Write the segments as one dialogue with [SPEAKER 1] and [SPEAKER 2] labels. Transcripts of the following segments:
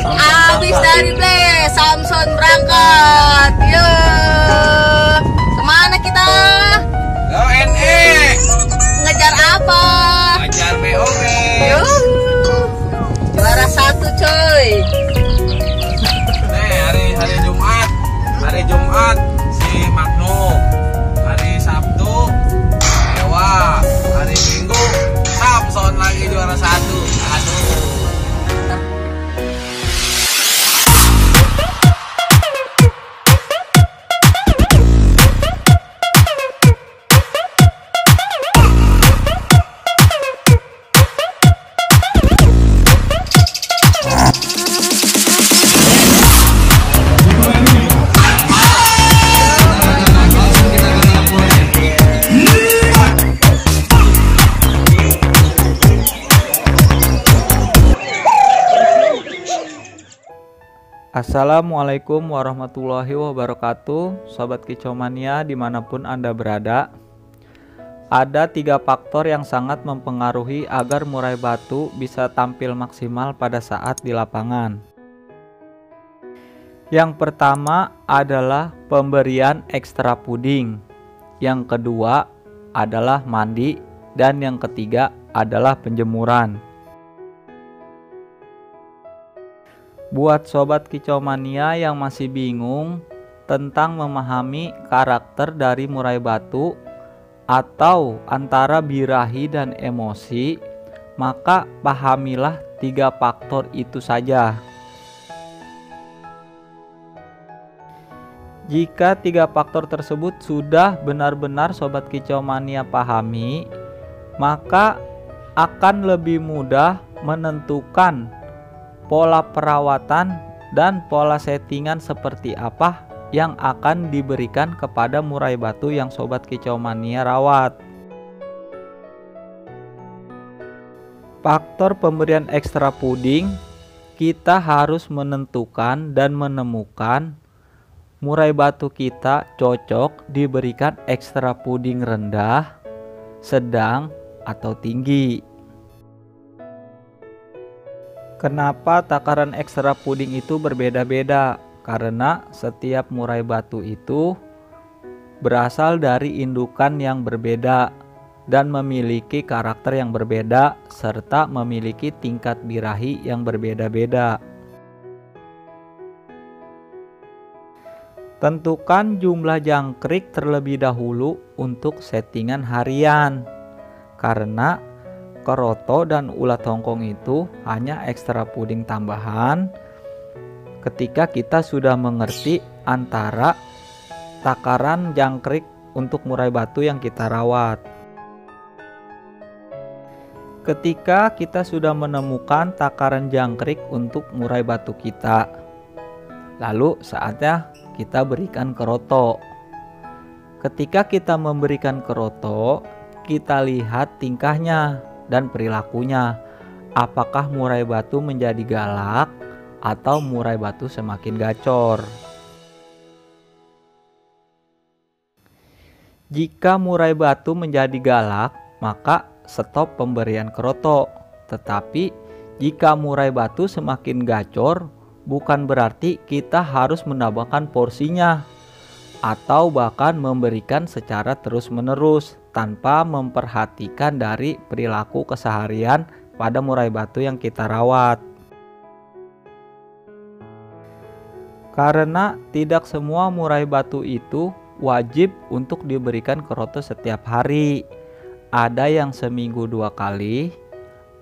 [SPEAKER 1] Habis dari play, Samson berangkat. Yuk, kemana kita?
[SPEAKER 2] Ke NE.
[SPEAKER 1] Ngejar apa?
[SPEAKER 2] Ngejar BOG.
[SPEAKER 1] Yuk, juara 1 coy.
[SPEAKER 2] Nih hari Jumat. Hari Jumat si Magno. Hari Sabtu Dewa. Hari Minggu Samson lagi juara 1. Aduh.
[SPEAKER 3] Assalamualaikum warahmatullahi wabarakatuh, Sobat Kicomania dimanapun Anda berada. Ada 3 faktor yang sangat mempengaruhi agar murai batu bisa tampil maksimal pada saat di lapangan. Yang pertama adalah pemberian ekstra puding, yang kedua adalah mandi, dan yang ketiga adalah penjemuran. Buat Sobat Kicomania yang masih bingung tentang memahami karakter dari murai batu atau antara birahi dan emosi, maka pahamilah 3 faktor itu saja. Jika 3 faktor tersebut sudah benar-benar Sobat Kicomania pahami, maka akan lebih mudah menentukan pola perawatan dan pola settingan seperti apa yang akan diberikan kepada murai batu yang Sobat Kicomania rawat. Faktor pemberian ekstra puding, kita harus menentukan dan menemukan murai batu kita cocok diberikan ekstra puding rendah, sedang, atau tinggi. Kenapa takaran ekstra puding itu berbeda-beda? Karena setiap murai batu itu berasal dari indukan yang berbeda dan memiliki karakter yang berbeda serta memiliki tingkat birahi yang berbeda-beda. Tentukan jumlah jangkrik terlebih dahulu untuk settingan harian, karena keroto dan ulat hongkong itu hanya ekstra puding tambahan ketika kita sudah mengerti antara takaran jangkrik untuk murai batu yang kita rawat. Ketika kita sudah menemukan takaran jangkrik untuk murai batu kita, lalu saatnya kita berikan keroto. Ketika kita memberikan keroto, kita lihat tingkahnya dan perilakunya, apakah murai batu menjadi galak atau murai batu semakin gacor. Jika murai batu menjadi galak, maka stop pemberian keroto. Tetapi jika murai batu semakin gacor, bukan berarti kita harus menambahkan porsinya atau bahkan memberikan secara terus-menerus tanpa memperhatikan dari perilaku keseharian pada murai batu yang kita rawat. Karena tidak semua murai batu itu wajib untuk diberikan keroto setiap hari. Ada yang seminggu 2 kali,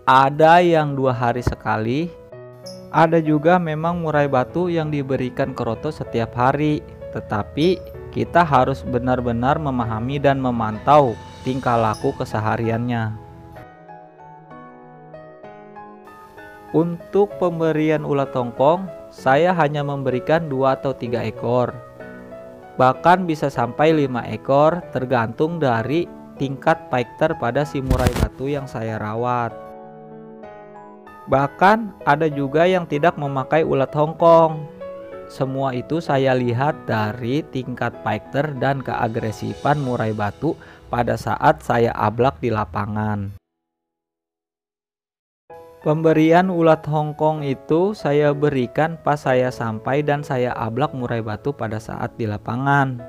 [SPEAKER 3] ada yang 2 hari sekali, ada juga memang murai batu yang diberikan keroto setiap hari. Tetapi kita harus benar-benar memahami dan memantau tingkah laku kesehariannya. Untuk pemberian ulat hongkong, saya hanya memberikan 2 atau 3 ekor. Bahkan bisa sampai 5 ekor tergantung dari tingkat fighter pada si murai batu yang saya rawat. Bahkan ada juga yang tidak memakai ulat hongkong. Semua itu saya lihat dari tingkat fighter dan keagresifan murai batu pada saat saya ablak di lapangan. Pemberian ulat Hongkong itu saya berikan pas saya sampai dan saya ablak murai batu pada saat di lapangan.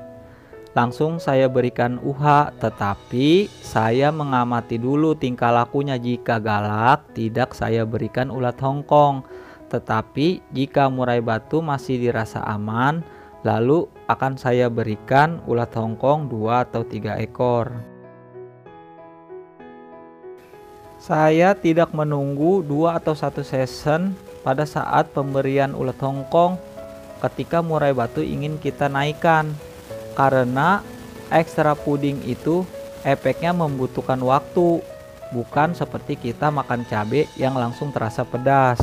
[SPEAKER 3] Langsung saya berikan UHA, tetapi saya mengamati dulu tingkah lakunya. Jika galak, tidak saya berikan ulat Hongkong. Tetapi jika murai batu masih dirasa aman, lalu akan saya berikan ulat Hongkong 2 atau 3 ekor. Saya tidak menunggu 2 atau 1 season pada saat pemberian ulat Hongkong ketika murai batu ingin kita naikkan. Karena ekstra puding itu efeknya membutuhkan waktu, bukan seperti kita makan cabai yang langsung terasa pedas.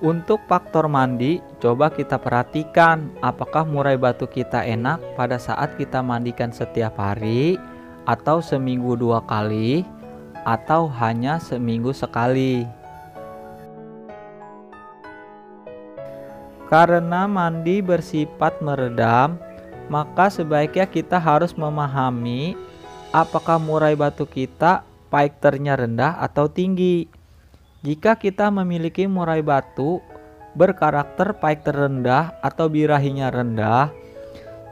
[SPEAKER 3] Untuk faktor mandi, coba kita perhatikan apakah murai batu kita enak pada saat kita mandikan setiap hari, atau seminggu 2 kali, atau hanya seminggu sekali. Karena mandi bersifat meredam, maka sebaiknya kita harus memahami apakah murai batu kita paikternya rendah atau tinggi. Jika kita memiliki murai batu berkarakter paikter rendah atau birahinya rendah,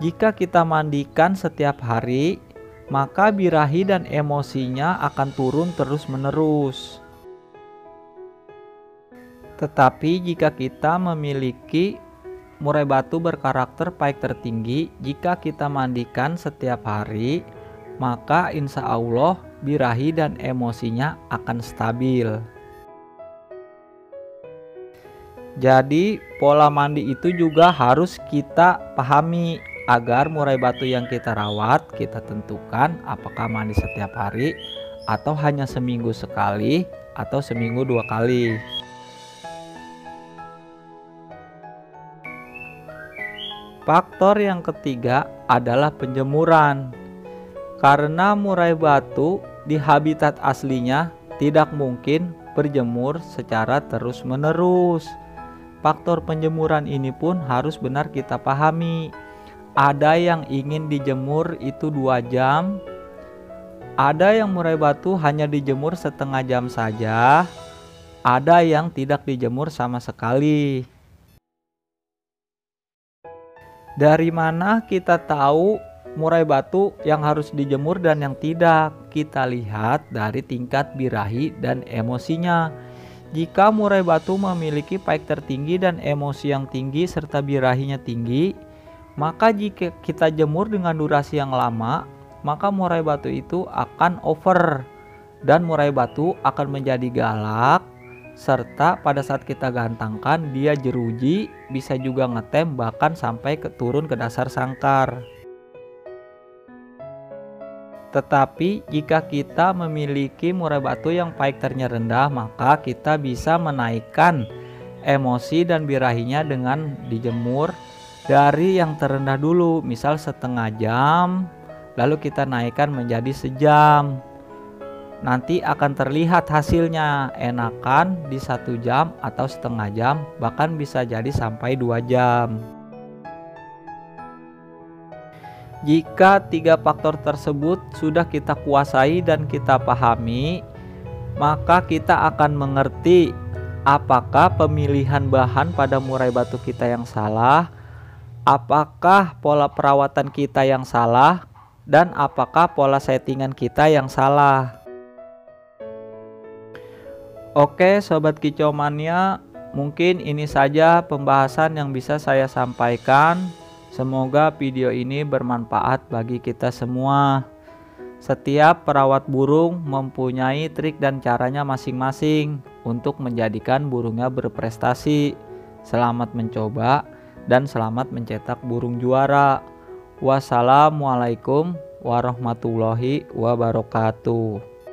[SPEAKER 3] jika kita mandikan setiap hari, maka birahi dan emosinya akan turun terus-menerus. Tetapi jika kita memiliki murai batu berkarakter paikter tinggi, jika kita mandikan setiap hari, maka insya Allah birahi dan emosinya akan stabil. Jadi pola mandi itu juga harus kita pahami agar murai batu yang kita rawat, kita tentukan apakah mandi setiap hari atau hanya seminggu sekali atau seminggu 2 kali. Faktor yang ketiga adalah penjemuran. Karena murai batu di habitat aslinya tidak mungkin berjemur secara terus-menerus. Faktor penjemuran ini pun harus benar kita pahami. Ada yang ingin dijemur itu 2 jam, ada yang murai batu hanya dijemur setengah jam saja, ada yang tidak dijemur sama sekali. Dari mana kita tahu murai batu yang harus dijemur dan yang tidak? Kita lihat dari tingkat birahi dan emosinya. Jika murai batu memiliki paikter tinggi dan emosi yang tinggi serta birahinya tinggi, maka jika kita jemur dengan durasi yang lama, maka murai batu itu akan over dan murai batu akan menjadi galak, serta pada saat kita gantangkan dia jeruji, bisa juga ngetem bahkan sampai turun ke dasar sangkar. Tetapi jika kita memiliki murai batu yang paikternya rendah, maka kita bisa menaikkan emosi dan birahinya dengan dijemur dari yang terendah dulu, misal setengah jam, lalu kita naikkan menjadi sejam. Nanti akan terlihat hasilnya, enakan di 1 jam atau setengah jam, bahkan bisa jadi sampai 2 jam. Jika 3 faktor tersebut sudah kita kuasai dan kita pahami, maka kita akan mengerti apakah pemilihan bahan pada murai batu kita yang salah, apakah pola perawatan kita yang salah, dan apakah pola settingan kita yang salah. Oke Sobat Kicau Mania, mungkin ini saja pembahasan yang bisa saya sampaikan. Semoga video ini bermanfaat bagi kita semua. Setiap perawat burung mempunyai trik dan caranya masing-masing untuk menjadikan burungnya berprestasi. Selamat mencoba dan selamat mencetak burung juara. Wassalamualaikum warahmatullahi wabarakatuh.